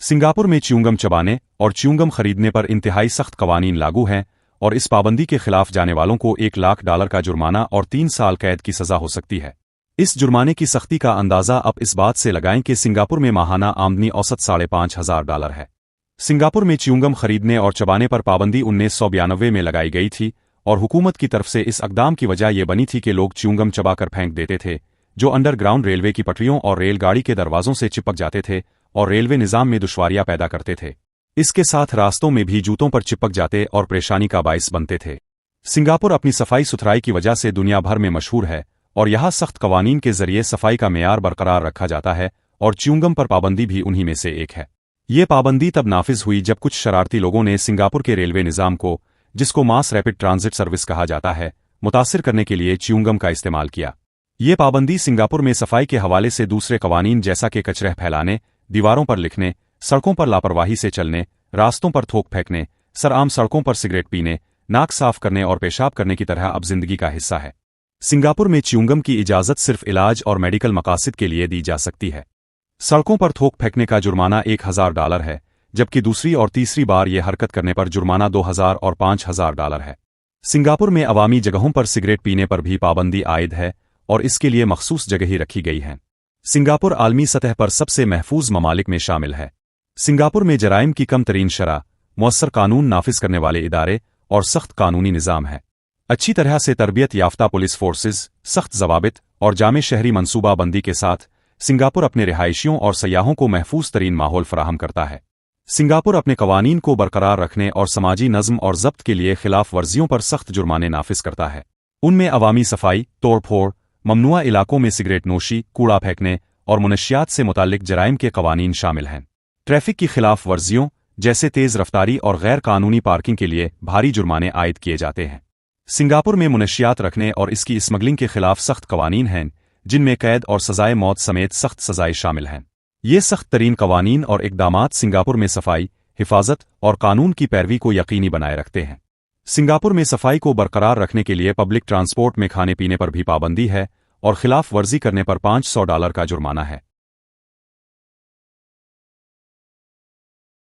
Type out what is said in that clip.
Singapore में chewing gum चबाने और च्युइंगम खरीदने पर इंतहाई सख्त कवानीन लागू हैं और इस पाबंदी के खिलाफ जाने वालों को $1,00,000 का जुर्माना और 3 साल कैद की सजा हो सकती है। इस जुर्माने की सख्ती का अंदाजा अब इस बात से लगाएं कि सिंगापुर में माहाना आमदनी औसत $5,500 है। सिंगापुर में च्युइंगम खरीदने और चबाने पर पाबंदी 1992 में लगाई गई थी और हुकूमत की तरफ से इस अक़दाम की वजह यह बनी थी कि लोग च्युइंगम चबाकर फेंक देते थे, जो अंडरग्राउंड रेलवे की पटरियों और रेलगाड़ी के दरवाजों से चिपक जाते थे और रेलवे निज़ाम में दुश्वारियां पैदा करते थे। इसके साथ रास्तों में भी जूतों पर चिपक जाते और परेशानी का बाइस बनते थे। सिंगापुर अपनी सफाई सुथराई की वजह से दुनिया भर में मशहूर है और यहाँ सख्त कवानीन के जरिए सफाई का मेयार बरकरार रखा जाता है और च्युइंगम पर पाबंदी भी उन्हीं में से एक है। ये पाबंदी तब नाफिज हुई जब कुछ शरारती लोगों ने सिंगापुर के रेलवे निज़ाम को, जिसको मास रैपिड ट्रांजिट सर्विस कहा जाता है, मुतासिर करने के लिए च्युइंगम का इस्तेमाल किया। ये पाबंदी सिंगापुर में सफाई के हवाले से दूसरे कवानीन जैसा कि कचरे फैलाने, दीवारों पर लिखने, सड़कों पर लापरवाही से चलने, रास्तों पर थूक फेंकने, सरआम सड़कों पर सिगरेट पीने, नाक साफ करने और पेशाब करने की तरह अब जिंदगी का हिस्सा है। सिंगापुर में च्युइंगम की इजाज़त सिर्फ इलाज और मेडिकल मकासद के लिए दी जा सकती है। सड़कों पर थूक फेंकने का जुर्माना $1,000 है, जबकि दूसरी और तीसरी बार यह हरकत करने पर जुर्माना $2,000 और $5,000 है। सिंगापुर में अवामी जगहों पर सिगरेट पीने पर भी पाबंदी आयद है और इसके लिए मखसूस जगह ही रखी गई हैं। सिंगापुर आलमी सतह पर सबसे महफूज ममालिक में शामिल है। सिंगापुर में जराइम की कम तरीन शरह, मुअस्सर कानून नाफिज करने वाले इदारे और सख्त कानूनी निज़ाम है। अच्छी तरह से तरबियत याफ्ता पुलिस फोर्सेस, सख्त जवाबित और जामे शहरी मनसूबा बंदी के साथ सिंगापुर अपने रिहायशियों और सयाहों को महफूज तरीन माहौल फराहम करता है। सिंगापुर अपने कवानीन को बरकरार रखने और समाजी नज़्म और ज़ब्त के लिए खिलाफ वर्जियों पर सख्त जुर्माने नाफिज करता है। उनमें अवामी सफाई, तोड़-फोड़, ममनुआ इलाकों में सिगरेट नोशी, कूड़ा फेंकने और मुनशियात से मुताल्लिक जराइम के कवानीन शामिल हैं। ट्रैफिक की खिलाफ वर्जियों जैसे तेज़ रफ्तारी और गैर कानूनी पार्किंग के लिए भारी जुर्माने आयद किए जाते हैं। सिंगापुर में मुनशियात रखने और इसकी स्मगलिंग के खिलाफ सख्त कवानीन हैं, जिनमें कैद और सजाए मौत समेत सख्त सजाएं शामिल हैं। ये सख्त तरीन कवानीन और इक़दामात सिंगापुर में सफाई, हिफाजत और कानून की पैरवी को यकीनी बनाए रखते हैं। सिंगापुर में सफाई को बरकरार रखने के लिए पब्लिक ट्रांसपोर्ट में खाने पीने पर भी पाबंदी है और खिलाफ वर्जी करने पर $500 का जुर्माना है।